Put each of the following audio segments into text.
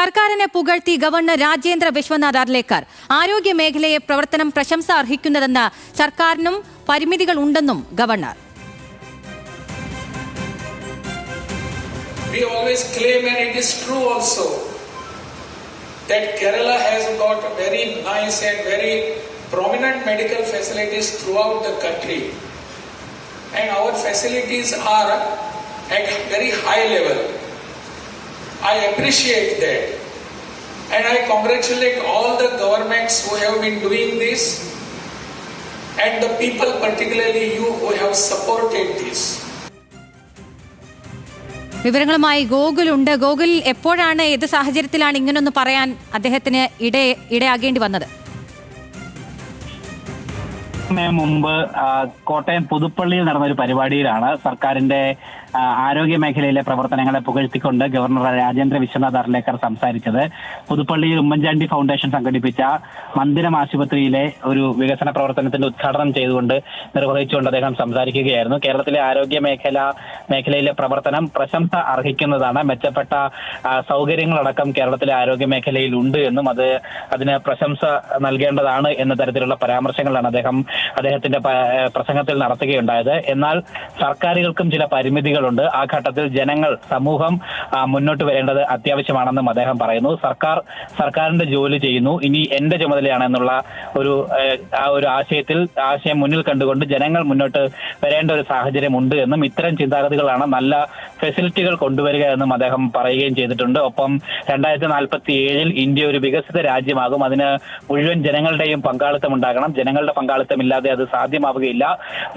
സർക്കാരിനെ പുകഴ്ത്തി ഗവർണർ രാജേന്ദ്ര വിശ്വനാഥ് അർലേക്കർ. ആരോഗ്യ മേഖലയെ പ്രവർത്തനം പ്രശംസ അർഹിക്കുന്നതെന്ന് സർക്കാരിനും പരിമിതികൾ ഉണ്ടെന്നും governor. We always claim, and it is true also, that Kerala has got very nice and very prominent medical facilities throughout the country, and our facilities are at very high level. I appreciate that, and I congratulate all the governments who have been doing this, and the people, particularly you, who have supported this. വിവരങ്ങളുമായി ഗോകുൽ ഉണ്ട്. ഗോകുൽ, എപ്പോഴാണ്, ഏത് സാഹചര്യത്തിലാണ് ഇങ്ങനൊന്ന് പറയാൻ അദ്ദേഹത്തിന് ഇടയാകേണ്ടി വന്നത്? മുമ്പ് കോട്ടയം പുതുപ്പള്ളിയിൽ നടന്ന ഒരു പരിപാടിയിലാണ് സർക്കാരിന്റെ ആരോഗ്യ മേഖലയിലെ പ്രവർത്തനങ്ങളെ പുകഴ്ത്തിക്കൊണ്ട് ഗവർണർ രാജേന്ദ്ര വിശ്വനാഥ് അർലേക്കർ സംസാരിച്ചത്. പുതുപ്പള്ളിയിൽ ഉമ്മൻചാണ്ടി ഫൗണ്ടേഷൻ സംഘടിപ്പിച്ച മന്ദിരം ആശുപത്രിയിലെ ഒരു വികസന പ്രവർത്തനത്തിന്റെ ഉദ്ഘാടനം ചെയ്തുകൊണ്ട് നിർവഹിച്ചുകൊണ്ട് അദ്ദേഹം സംസാരിക്കുകയായിരുന്നു. കേരളത്തിലെ ആരോഗ്യ മേഖലയിലെ പ്രവർത്തനം പ്രശംസ അർഹിക്കുന്നതാണ്. മെച്ചപ്പെട്ട സൗകര്യങ്ങളടക്കം കേരളത്തിലെ ആരോഗ്യ മേഖലയിൽ ഉണ്ട് എന്നും അതിന് പ്രശംസ നൽകേണ്ടതാണ് എന്ന തരത്തിലുള്ള പരാമർശങ്ങളാണ് അദ്ദേഹത്തിന്റെ പ്രസംഗത്തിൽ നടത്തുകയുണ്ടായത്. എന്നാൽ സർക്കാരുകൾക്കും ചില പരിമിതികളുണ്ട്. ആ ഘട്ടത്തിൽ സമൂഹം മുന്നോട്ട് വരേണ്ടത് അത്യാവശ്യമാണെന്നും അദ്ദേഹം പറയുന്നു. സർക്കാരിന്റെ ജോലി ചെയ്യുന്നു, ഇനി എന്റെ ചുമതലയാണെന്നുള്ള ഒരു ആശയം മുന്നിൽ കണ്ടുകൊണ്ട് ജനങ്ങൾ മുന്നോട്ട് വരേണ്ട ഒരു സാഹചര്യം ഉണ്ട് എന്നും ഇത്തരം ചിന്താഗതികളാണ് നല്ല ഫെസിലിറ്റികൾ കൊണ്ടുവരിക എന്നും അദ്ദേഹം പറയുകയും ചെയ്തിട്ടുണ്ട്. ഒപ്പം 2047 ഇന്ത്യ ഒരു വികസിത രാജ്യമാകും. അതിന് മുഴുവൻ ജനങ്ങളുടെയും പങ്കാളിത്തം ഉണ്ടാകണം. ജനങ്ങളുടെ പങ്കാളിത്തമില്ലാതെ അത് സാധ്യമാവുകയില്ല.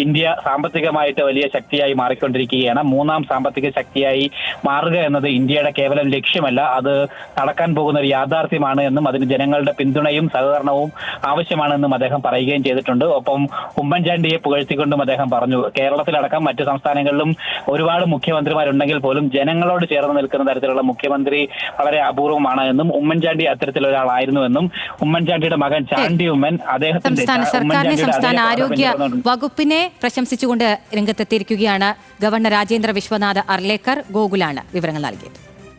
ഇന്ത്യ സാമ്പത്തികമായിട്ട് വലിയ ശക്തിയായി മാറിക്കൊണ്ടിരിക്കുകയാണ്. മൂന്നാം സാമ്പത്തിക ശക്തിയായി മാറുക എന്നത് ഇന്ത്യയുടെ കേവലം ലക്ഷ്യമല്ല, അത് നടക്കാൻ പോകുന്ന ഒരു യാഥാർത്ഥ്യമാണ് എന്നും അതിന് ജനങ്ങളുടെ പിന്തുണയും സഹകരണവും ആവശ്യമാണെന്നും അദ്ദേഹം പറയുകയും ചെയ്തിട്ടുണ്ട്. ഒപ്പം ഉമ്മൻചാണ്ടിയെ പുകഴ്ത്തിക്കൊണ്ടും അദ്ദേഹം പറഞ്ഞു, കേരളത്തിലടക്കം മറ്റു സംസ്ഥാനങ്ങളിലും ഒരുപാട് മുഖ്യമന്ത്രിമാരുണ്ടെങ്കിൽ പോലും ജനങ്ങളോട് ചേർന്ന് നിൽക്കുന്ന തരത്തിലുള്ള മുഖ്യമന്ത്രി വളരെ അപൂർവമാണ് എന്നും ഉമ്മൻചാണ്ടി അത്തരത്തിലൊരാളായിരുന്നു എന്നും ഉമ്മൻചാണ്ടിയുടെ മകൻ ചാണ്ടി ഉമ്മൻ സംസ്ഥാന ആരോഗ്യ വകുപ്പിനെ പ്രശംസിച്ചുകൊണ്ട് രംഗത്തെത്തിയിരിക്കുകയാണ് ഗവർണർ രാജേന്ദ്ര വിശ്വനാഥ് അർലേക്കർ. ഗോകുലാണ് വിവരങ്ങൾ നൽകിയത്.